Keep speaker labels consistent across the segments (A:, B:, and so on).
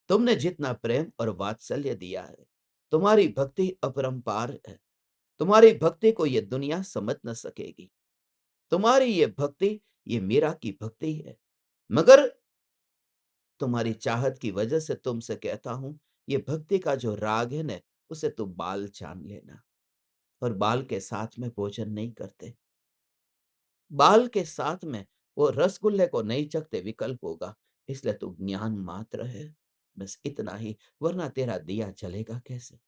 A: तुमने जितना प्रेम और वात्सल्य दिया है, तुम्हारी भक्ति अपरंपार है। तुम्हारी भक्ति को ये दुनिया समझ न सकेगी। तुम्हारी ये भक्ति, ये मीरा की भक्ति है। मगर तुम्हारी चाहत की वजह से तुमसे कहता हूं, ये भक्ति का जो राग है न, उसे तू बाल जान लेना। और बाल के साथ में भोजन नहीं करते। बाल के साथ में वो रसगुल्ले को नहीं चखते, विकल्प होगा। इसलिए तू ज्ञान मात्र है। बस इतना ही, वरना तेरा दिया जलेगा कैसे?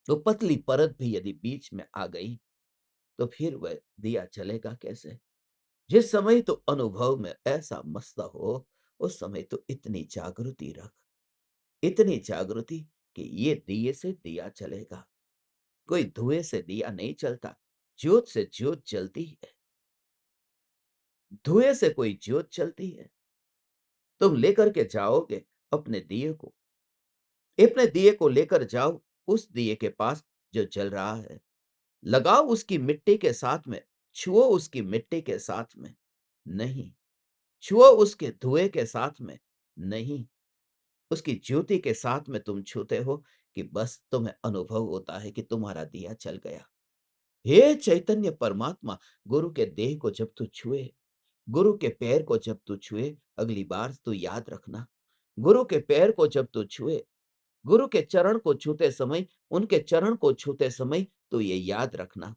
A: वो पतली परत भी यदि बीच में आ गई, तो फिर वह दिया जलेगा कैसे? जिस समय तो अनुभव में ऐसा मस्त हो, उस समय तो इतनी जागृति रख, इतनी जागृति कि ये दिए से दिया जलेगा। कोई धुएं से दिया नहीं चलता, ज्योत से ज्योत जलती है। धुएं से कोई ज्योत चलती है। तुम लेकर के जाओगे अपने दिए को, अपने दिए को लेकर जाओ उस दिए के पास जो जल रहा है। लगाओ उसकी मिट्टी के साथ में, छुओ उसकी मिट्टी के साथ में। नहीं, छुओ उसके धुएं के साथ में। नहीं, उसकी ज्योति के साथ में तुम छूते हो कि बस तुम्हें अनुभव होता है कि तुम्हारा दिया जल गया। हे चैतन्य परमात्मा, गुरु के देह को जब तू छुए, गुरु के पैर को जब तू छुए, अगली बार तू याद रखना। गुरु के पैर को जब तू छुए, गुरु के चरण को छूते समय, उनके चरण को छूते समय तो ये याद रखना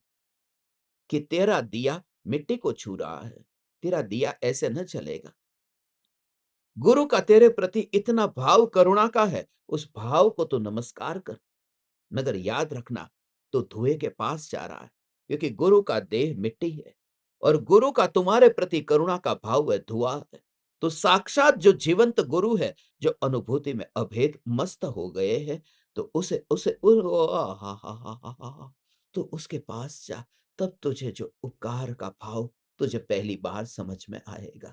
A: कि तेरा दिया मिट्टी को छू रहा है। तेरा दिया ऐसे न चलेगा। गुरु का तेरे प्रति इतना भाव करुणा का है, उस भाव को तो नमस्कार कर। मगर याद रखना, तो धुएं के पास जा रहा है, क्योंकि गुरु का देह मिट्टी है और गुरु का तुम्हारे प्रति करुणा का भाव है, धुआं है। तो साक्षात जो जीवंत गुरु है, जो अनुभूति में अभेद मस्त हो गए हैं, तो उसे उसे तो उसके पास जा। तब तुझे जो उपकार का भाव तुझे पहली बार समझ में आएगा।